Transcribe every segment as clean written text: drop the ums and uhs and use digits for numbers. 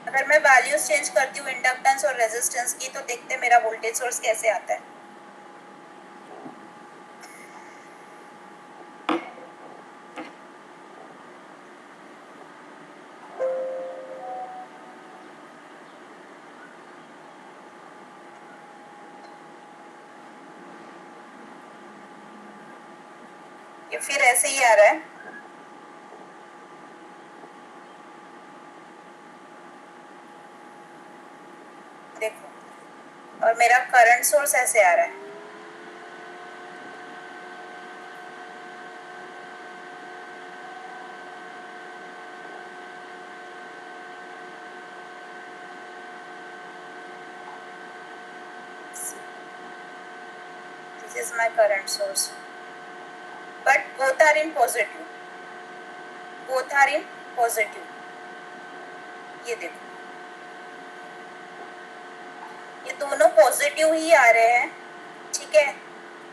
अगर मैं values change करती हूँ इंडक्टेंस और रेजिस्टेंस की तो देखते हैं मेरा वोल्टेज सोर्स कैसे आता है। ये फिर ऐसे ही आ रहा है। देखो, और मेरा करंट सोर्स ऐसे आ रहा है। This is my current source, but both are in positive, both are in positive. ये देखो, ये दोनों पॉजिटिव ही आ रहे हैं, ठीक है।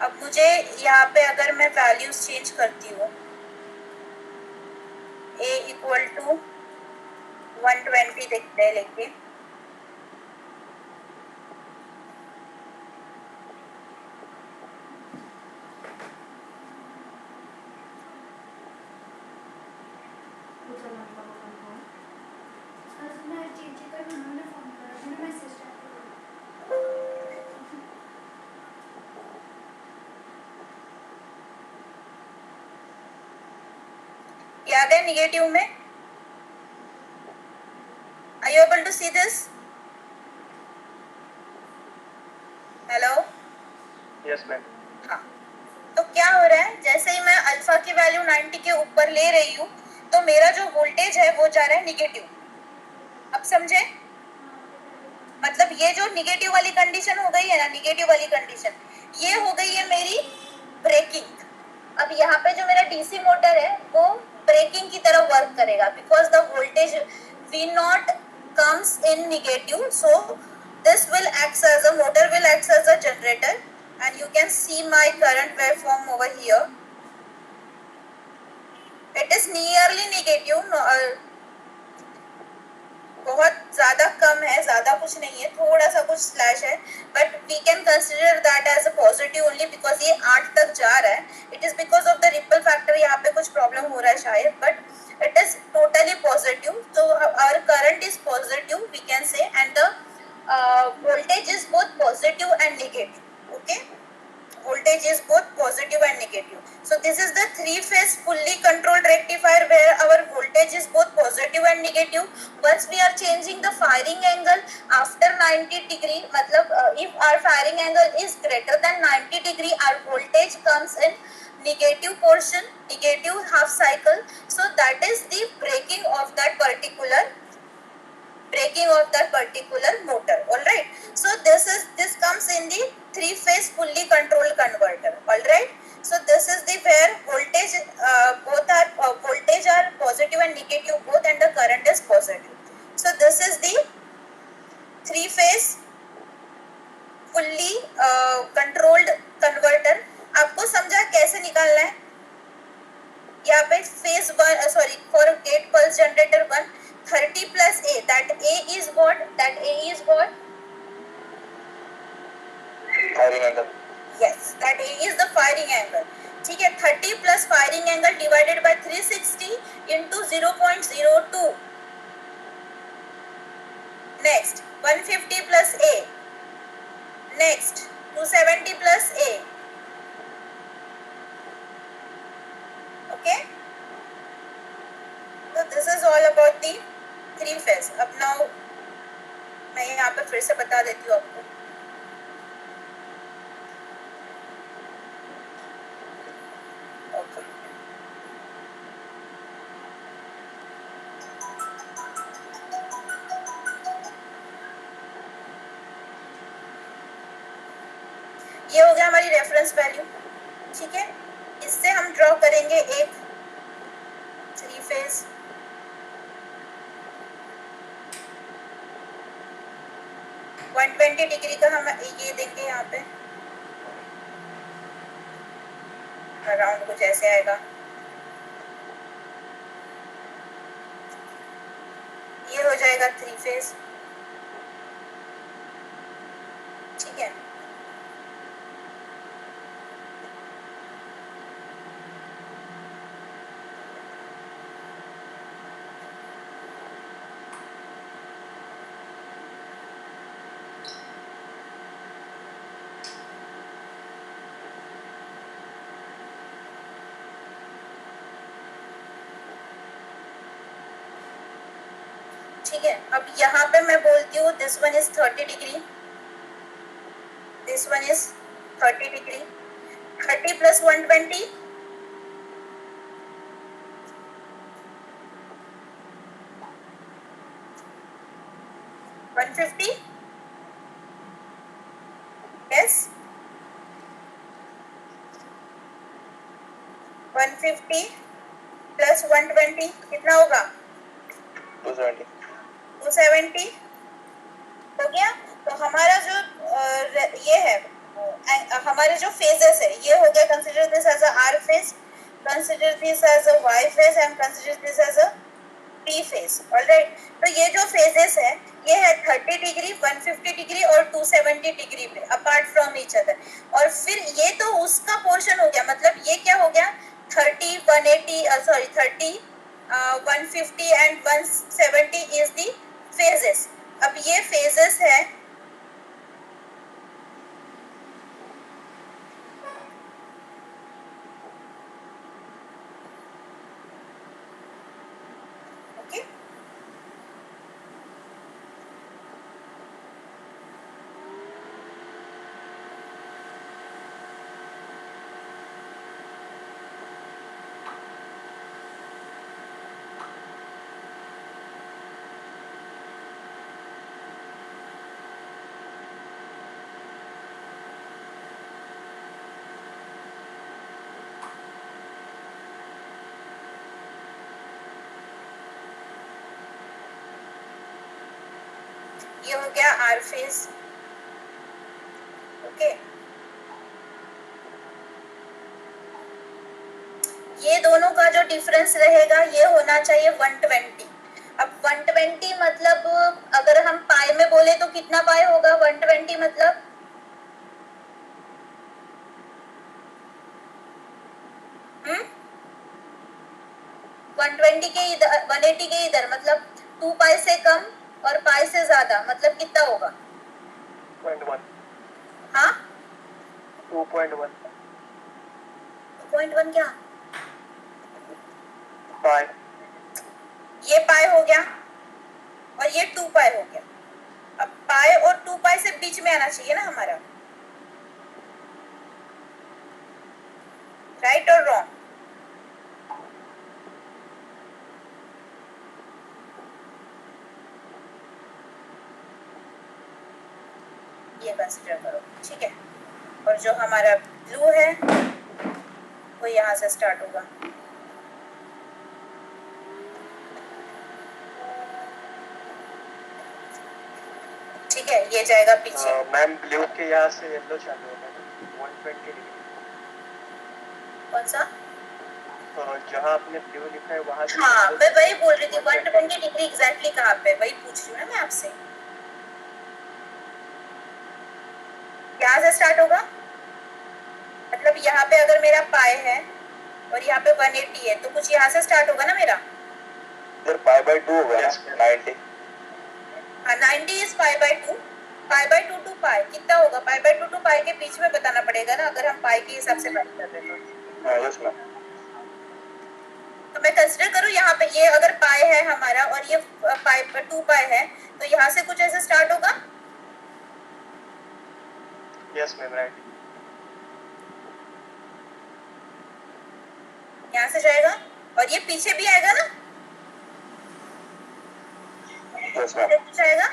अब मुझे यहाँ पे अगर मैं वैल्यूज चेंज करती हूँ, A इक्वल टू 120 देखते हैं लेके, याद है निगेटिव में? Are you able to see this? Hello? Yes ma'am. हाँ, तो क्या हो रहा है, जैसे ही मैं अल्फा की वैल्यू 90 के ऊपर ले रही हूँ तो मेरा जो वोल्टेज है वो जा रहा है निगेटिव। अब समझे? मतलब ये जो निगेटिव वाली कंडीशन हो गई है ना, निगेटिव वाली कंडीशन, ये हो गई है मेरी ब्रेकिंग। अब यहाँ पे जो मेरा डीसी मोटर है वो ब्रेकिंग की तरह वर्क करेगा, because the voltage V not comes in negative, so this will acts as a motor will acts as a generator, and you can see my current waveform over here. It is nearly negative, no, बहुत ज्यादा कम है, ज्यादा कुछ नहीं है, थोड़ा सा कुछ स्लैश है, but we can consider that as a positive only because ये 8 तक जा रहा है। It is because of the ripple factor, यहाँ पे कुछ प्रॉब्लम हो रहा है शायद, but it is totally positive. तो our current is positive we can say, and the voltage is both positive and negative. Okay, voltage is both positive and negative. So this is the three phase fully controlled rectifier where our voltage is both positive and negative. Once we are changing the firing angle after 90 degree, matlab if our firing angle is greater than 90 degree, our voltage comes in negative portion, negative half cycle. So that is the breaking of that particular motor. All right, so this comes in the three phase fully controlled converter. All right, so this is the where voltage both are voltage are positive and negative both, and the current is positive. So this is the three phase fully controlled converter. आपको समझा कैसे निकालना है? यहाँ पे phase 1 sorry for gate pulse generator 1, 30 plus A, that A is what? That A is what? Firing angle. Yes, that A is the firing angle. ठीक है, 30 plus firing angle divided by 360 into 0.02. Next, 150 plus A. Next, 270 plus A. Okay? So this is all about the three phase. अब now मैं यहाँ पे फिर से बता देती हूँ आपको। Okay. ये हो गया हमारी रेफरेंस वैल्यू, ठीक है। इससे हम ड्रॉ करेंगे एक थ्री फेज वन 120 डिग्री का, हम ये देंगे यहाँ पे अराउंड कुछ ऐसे आएगा। ये हो जाएगा 3 फेज, ठीक है। ठीक है, अब यहाँ पे मैं बोलती हूँ this one is 30 degree, this one is 30 degree, 30 plus 120 150, yes 150 plus 120 कितना होगा? 270. 270 हो गया। तो हमारा जो ये है हमारे जो फेजेस है ये हो गया, consider this as a R phase, consider this as a Y phase and consider this as a P phase, alright. तो ये जो फेजेस है ये है 30 डिग्री, 150 डिग्री और 270 डिग्री पे अपार्ट फ्रॉम ईच अदर। और फिर ये तो उसका पोर्शन हो गया, मतलब ये क्या हो गया 30 180 sorry 30 150 and 170 is the phases. अब ये फेजेस है, ओके। ये हो गया आर फेज, ओके। ये दोनों का जो डिफरेंस रहेगा ये होना चाहिए 120। अब 120 मतलब अगर हम पाई में बोले तो कितना पाई होगा 120 मतलब? हम्म 120 के इधर 180 के इधर मतलब 2 पाई से कम और पाई से ज्यादा मतलब कितना होगा? 0.1. हाँ 2.1. 2.1 क्या? Pi. ये पाई हो गया और ये 2 पाई हो गया। अब पाई और 2 पाई से बीच में आना चाहिए ना हमारा, राइट और रॉन्ग? ये कंसीडर करो, ठीक है। और जो हमारा ब्लू है वो यहाँ से स्टार्ट होगा, ठीक है। ये जाएगा पीछे। मैम ब्लू के यहाँ से येलो चालू होगा 120 डिग्री। कौन सा? जहाँ आपने ब्लू लिखा है वहाँ से हाँ yellow मैं वही चालू बोल रही थी, होगा 120 डिग्री एग्जैक्टली कहाँ पे, वही पूछ रही हूँ ना मैं आपसे। यहाँ से स्टार्ट होगा, मतलब यहाँ पे अगर मेरा पाई है और यहाँ पे 180 है तो कुछ यहाँ से स्टार्ट होगा ना मेरा। इधर पाई बाय 2 होगा ना 90। हाँ 90 is pi by 2, pi by 2 to pi कितना होगा? पाई बाय 2 टू पाई के बीच में बताना पड़ेगा ना, अगर हम पाई के हिसाब से बात कर रहे तो। हाँ यस मैम। तो मैं कंसिडर करूँ यहाँ पे ये अगर पाई है हमारा और ये पाई 2 पाई है तो यहाँ से कुछ ऐसे स्टार्ट होगा। Yes ma'am right. यहाँ से जाएगा और ये पीछे भी आएगा ना, यस मैम। जाएगा,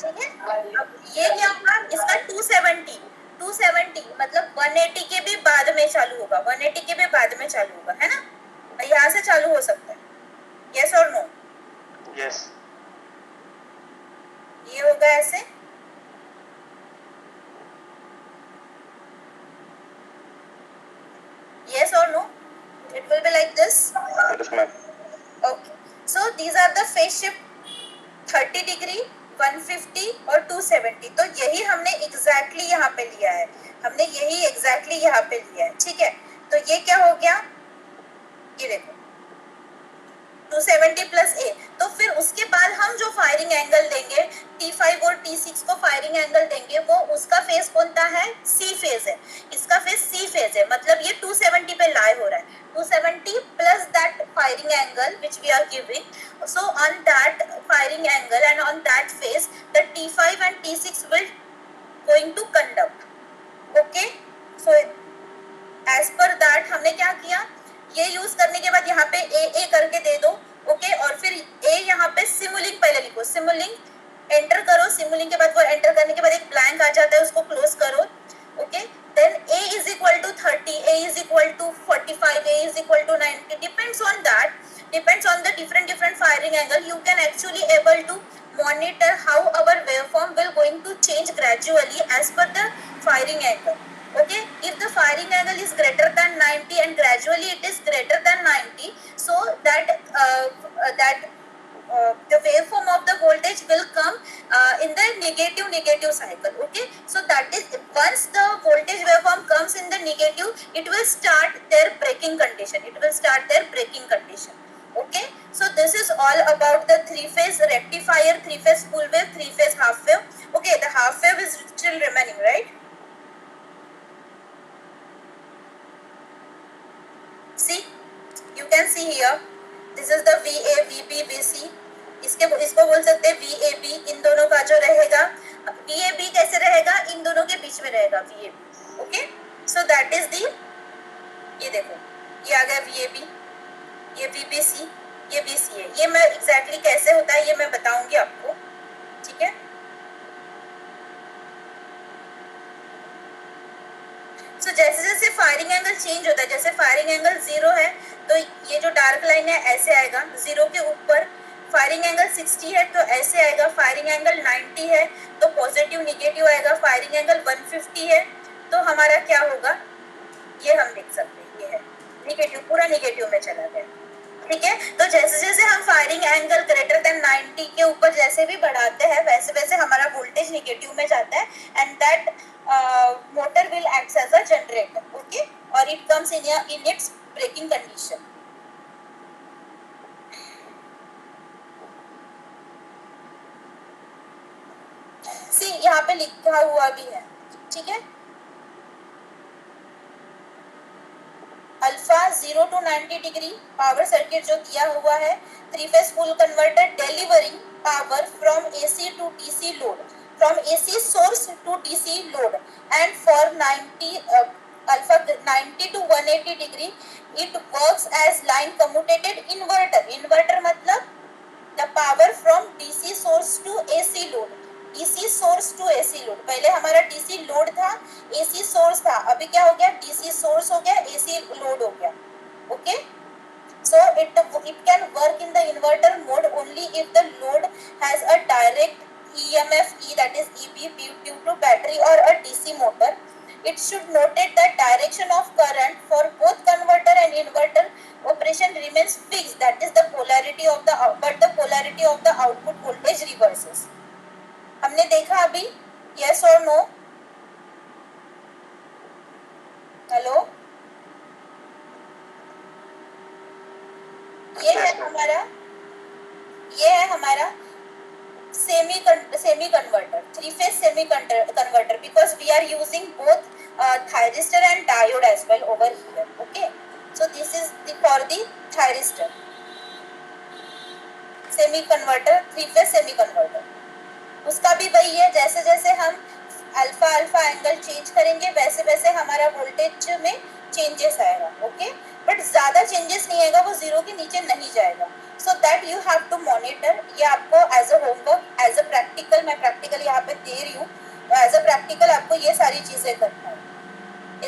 ठीक है। अब ये क्या होगा इसका 270 मतलब 180 के भी बाद में चालू होगा, 180 के भी बाद में चालू होगा, है ना। और यहाँ से चालू हो सकता है, यस और नो? यस। ये होगा ऐसे, yes or no? It will be like this. Yes ma'am. Okay, so these are the phase shift 30 degree, 150 और 270। तो यही हमने एग्जैक्टली यहाँ पे लिया है, हमने यही एग्जैक्टली यहाँ पे लिया है, ठीक है। तो ये क्या हो गया, ये देखो 270 प्लस ए। तो फिर उसके बाद हम जो फायरिंग एंगल देंगे T5 और T6 को फायरिंग एंगल देंगे, वो उसका फेज कौन-सा है, सी फेज है, इसका फेज सी फेज है, मतलब ये 270 पे लाई हो रहा है। 270 plus that firing angle which we are giving, so on that firing angle and on that phase the T5 and T6 will going to conduct, okay। so as per that हमने क्या किया, ये यूज करने के बाद यहाँ पे ए करके दे दो, ओके। और फिर ए यहाँ पे सिमुलिंग पहले लिखो, सिमुलिंग एंटर करो, सिमुलिंग के बाद वो एंटर करने के बाद एक ब्लैंक आ जाता है, उसको क्लोज करो, okay. Then A is equal to 30, A is equal to 45, A is equal to 90, depends on that, depends on the different firing angle. You can actually able to monitor how our waveform will going to change gradually as per the firing angle, okay। If the firing angle is greater than 90 and gradually it is greater than 90, so that the waveform of the voltage will come in the negative cycle, okay। so that is, once the voltage waveform comes in the negative, it will start their braking condition, okay। so this is all about the three phase rectifier, three phase full wave, three phase half wave, okay। the half wave is still remaining, right? see, you can see here, this is the VA, VB, VC, इसको बोल सकते हैं VAB। इन दोनों का जो रहेगा, VAB कैसे रहेगा, इन दोनों के बीच में रहेगा VAB, okay. So that is the, ये देखो ये आ गया VAB, ये VBC, ये BC है। ये मैं एग्जैक्टली कैसे होता है ये मैं बताऊंगी आपको, ठीक है। सो जैसे जैसे फायरिंग एंगल चेंज होता है, जैसे फायरिंग एंगल 0 है तो ये जो डार्क लाइन है ऐसे आएगा, 0 के ऊपर फायरिंग एंगल 60 है तो ऐसे आएगा, फायरिंग एंगल 90 है तो पॉजिटिव निगेटिव आएगा, फायरिंग एंगल 150 है तो हमारा क्या होगा, ये हम लिख सकते हैं, ये है निगेटिव, पूरा निगेटिव में चला गया, ठीक है। तो जैसे जैसे हम फायरिंग एंगल ग्रेटर देन 90 के ऊपर जैसे भी बढ़ाते हैं, वैसे वैसे हमारा वोल्टेज निगेटिव में जाता है, and that motor will act as a generator, okay. और it comes in its braking condition. See यहाँ पे लिखा हुआ भी है, ठीक है। Alpha 0 to 90 degree power circuit जो दिया हुआ है, three phase full converter delivering power from AC to DC load, from AC source to DC load, and for 90 alpha 90 to 180 degree it works as line कम्यूटेटेड inverter. Inverter मतलब the power from DC source to AC load, DC source to AC load. पहले हमारा DC load था, AC source था, अभी क्या हो गया, DC source हो गया, AC लोड हो गया, okay. so it can work in the inverter mode only if the load has a direct EMF E, that is EB, due to battery or a DC motor. It should notate that direction of current for both converter and inverter operation remains fixed, that is the polarity of the but the polarity of the output voltage reverses. हमने देखा अभी, yes or no? Hello, ये है हमारा semi converter, three phase semi converter, because we are using both thyristor and diode as well over here, okay। so this is for the thyristor semi converter, three phase semi converter. उसका भी वही है, जैसे जैसे हम alpha angle change करेंगे वैसे वैसे हमारा वोल्टेज में चेंजेस आएगा, ओके। बट ज्यादा चेंजेस नहीं आएगा, वो 0 के नीचे नहीं जाएगा। So that you have to monitor. ये आपको as a homework, as a practical, मैं प्रैक्टिकल यहाँ पे दे रही हूँ, एज अ प्रैक्टिकल आपको ये सारी चीजें करना है।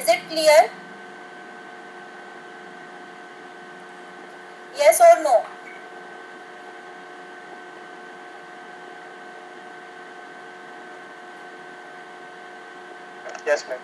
Is it clear? यस और नो? Yes, ma'am.